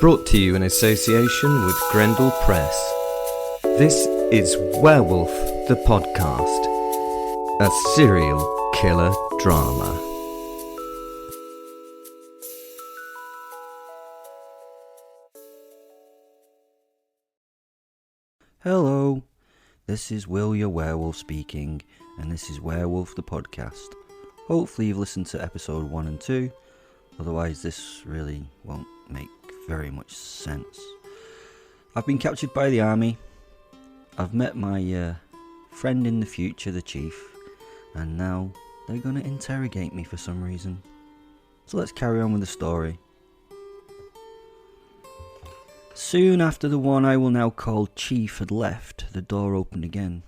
Brought to you in association with Grendel Press. This is Werewolf, the podcast, a serial killer drama. Hello, this is Will your Werewolf speaking, and this is Werewolf the podcast. Hopefully you've listened to episode 1 and 2, otherwise this really won't make very much sense. I've been captured by the army. I've met my friend in the future, the chief, and now they're going to interrogate me for some reason. So let's carry on with the story. Soon after the one I will now call Chief had left, the door opened again.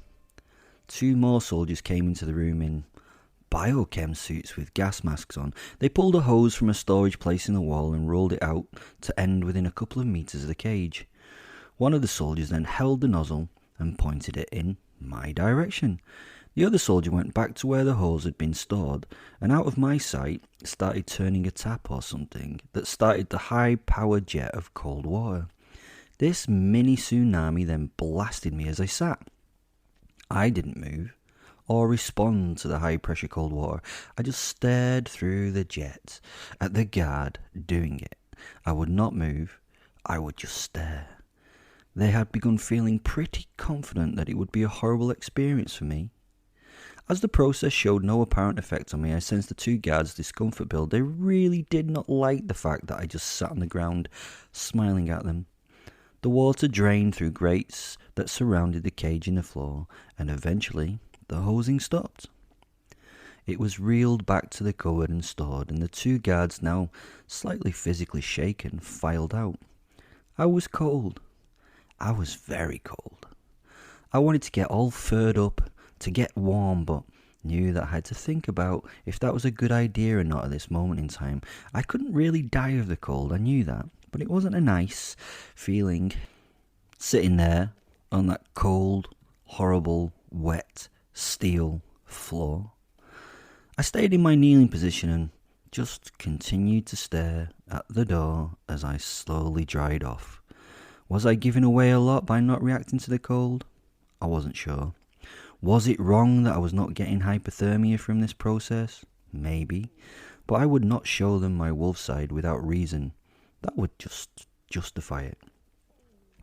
2 more soldiers came into the room in biochem suits with gas masks on. They pulled a hose from a storage place in the wall and rolled it out to end within a couple of meters of the cage. One of the soldiers then held the nozzle and pointed it in my direction. The other soldier went back to where the hose had been stored, and out of my sight started turning a tap or something that started the high-powered jet of cold water. This mini tsunami then blasted me as I sat. I didn't move or respond to the high-pressure cold water. I just stared through the jet at the guard doing it. I would not move. I would just stare. They had begun feeling pretty confident that it would be a horrible experience for me. As the process showed no apparent effect on me, I sensed the 2 guards' discomfort build. They really did not like the fact that I just sat on the ground, smiling at them. The water drained through grates that surrounded the cage in the floor, and eventually the hosing stopped. It was reeled back to the cupboard and stored, and the 2 guards, now slightly physically shaken, filed out. I was cold. I was very cold. I wanted to get all furred up, to get warm, but knew that I had to think about if that was a good idea or not at this moment in time. I couldn't really die of the cold, I knew that, but it wasn't a nice feeling sitting there on that cold, horrible, wet steel floor. I stayed in my kneeling position and just continued to stare at the door as I slowly dried off. Was I giving away a lot by not reacting to the cold? I wasn't sure. Was it wrong that I was not getting hypothermia from this process? Maybe. But I would not show them my wolf side without reason. That would just justify it.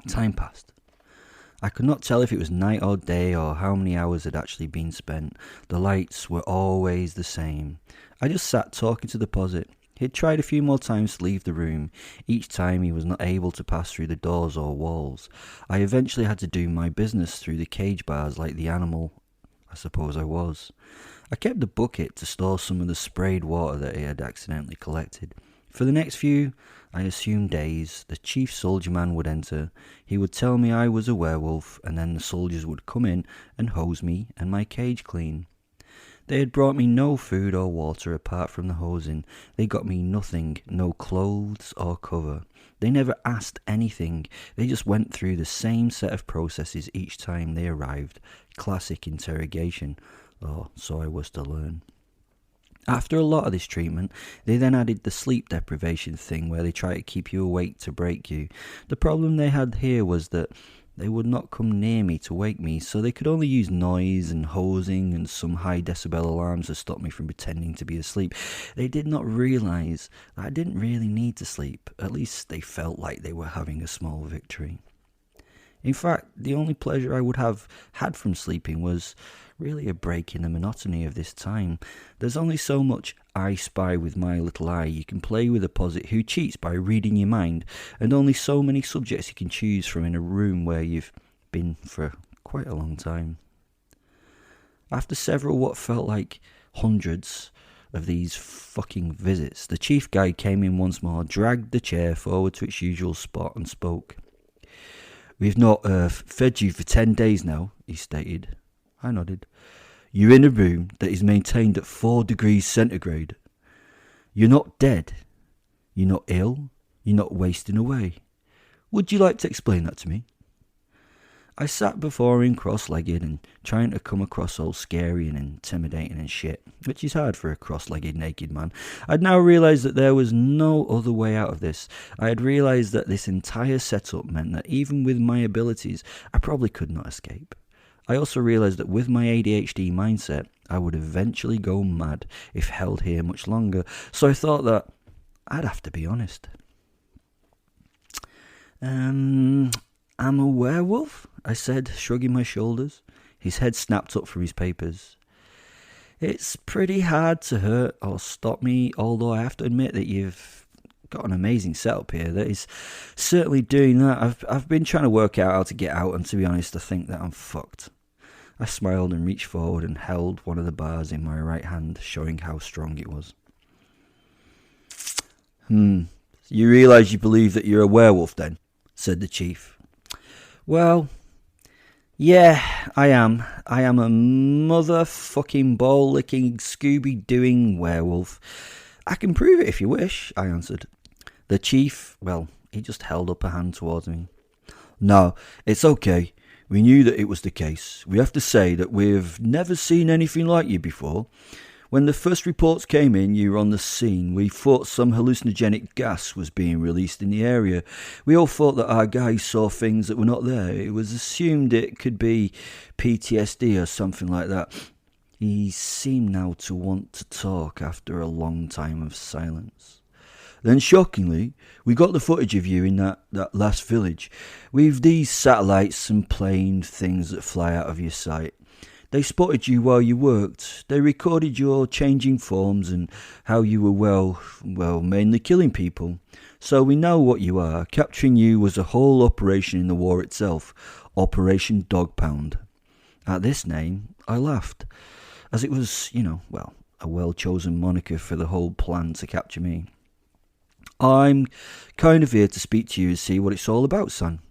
Time passed. I could not tell if it was night or day or how many hours had actually been spent. The lights were always the same. I just sat talking to the posit. He had tried a few more times to leave the room. Each time he was not able to pass through the doors or walls. I eventually had to do my business through the cage bars like the animal I suppose I was. I kept the bucket to store some of the sprayed water that he had accidentally collected. For the next few, I assumed days, the chief soldier man would enter. He would tell me I was a werewolf, and then the soldiers would come in and hose me and my cage clean. They had brought me no food or water apart from the hosing. They got me nothing, no clothes or cover. They never asked anything. They just went through the same set of processes each time they arrived. Classic interrogation, or so I was to learn. After a lot of this treatment, they then added the sleep deprivation thing where they try to keep you awake to break you. The problem they had here was that they would not come near me to wake me, so they could only use noise and hosing and some high decibel alarms to stop me from pretending to be asleep. They did not realise that I didn't really need to sleep. At least they felt like they were having a small victory. In fact, the only pleasure I would have had from sleeping was really a break in the monotony of this time. There's only so much I spy with my little eye you can play with a posit who cheats by reading your mind, and only so many subjects you can choose from in a room where you've been for quite a long time. After several what felt like hundreds of these fucking visits, the chief guy came in once more, dragged the chair forward to its usual spot and spoke. "We've not fed you for 10 days now," he stated. I nodded. "You're in a room that is maintained at 4 degrees centigrade. You're not dead. You're not ill. You're not wasting away. Would you like to explain that to me?" I sat before him cross-legged and trying to come across all scary and intimidating and shit, which is hard for a cross-legged naked man. I'd now realised that there was no other way out of this. I had realised that this entire setup meant that even with my abilities, I probably could not escape. I also realised that with my ADHD mindset, I would eventually go mad if held here much longer, so I thought that I'd have to be honest. I'm a werewolf, I said, shrugging my shoulders. His head snapped up from his papers. It's pretty hard to hurt or stop me, although I have to admit that you've got an amazing setup here that is certainly doing that. I've been trying to work out how to get out, and to be honest, I think that I'm fucked. I smiled and reached forward and held one of the bars in my right hand, showing how strong it was. You realise you believe that you're a werewolf then? Said the chief. Well, yeah, I am. I am a motherfucking ball-licking, Scooby-Dooing werewolf. I can prove it if you wish, I answered. The chief, well, he just held up a hand towards me. No, it's okay. We knew that it was the case. We have to say that we've never seen anything like you before. When the first reports came in, you were on the scene. We thought some hallucinogenic gas was being released in the area. We all thought that our guys saw things that were not there. It was assumed it could be PTSD or something like that. He seemed now to want to talk after a long time of silence. Then, shockingly, we got the footage of you in that last village. With these satellites and plane things that fly out of your sight. They spotted you while you worked. They recorded your changing forms and how you were, mainly killing people. So we know what you are. Capturing you was a whole operation in the war itself. Operation Dog Pound. At this name, I laughed, as it was, a well-chosen moniker for the whole plan to capture me. I'm kind of here to speak to you and see what it's all about, son.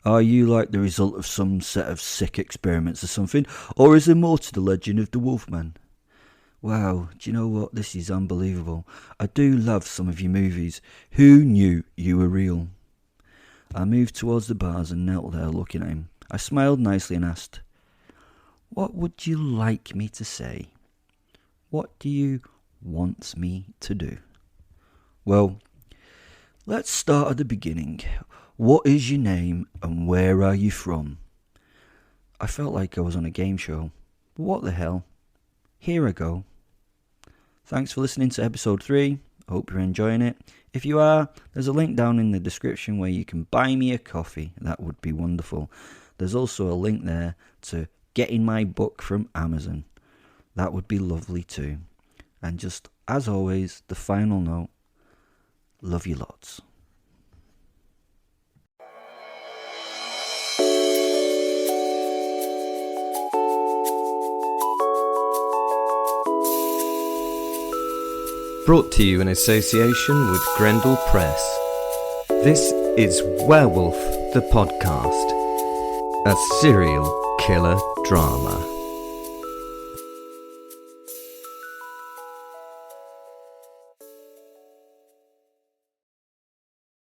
Are you like the result of some set of sick experiments or something? Or is there more to the legend of the Wolfman? Wow, do you know what? This is unbelievable. I do love some of your movies. Who knew you were real? I moved towards the bars and knelt there looking at him. I smiled nicely and asked, what would you like me to say? What do you want me to do? Well, let's start at the beginning. What is your name and where are you from? I felt like I was on a game show. What the hell? Here I go. Thanks for listening to episode 3. I hope you're enjoying it. If you are, there's a link down in the description where you can buy me a coffee. That would be wonderful. There's also a link there to getting my book from Amazon. That would be lovely too. And just as always, the final note. Love you lots. Brought to you in association with Grendel Press. This is Werewolf, the podcast, a serial killer drama.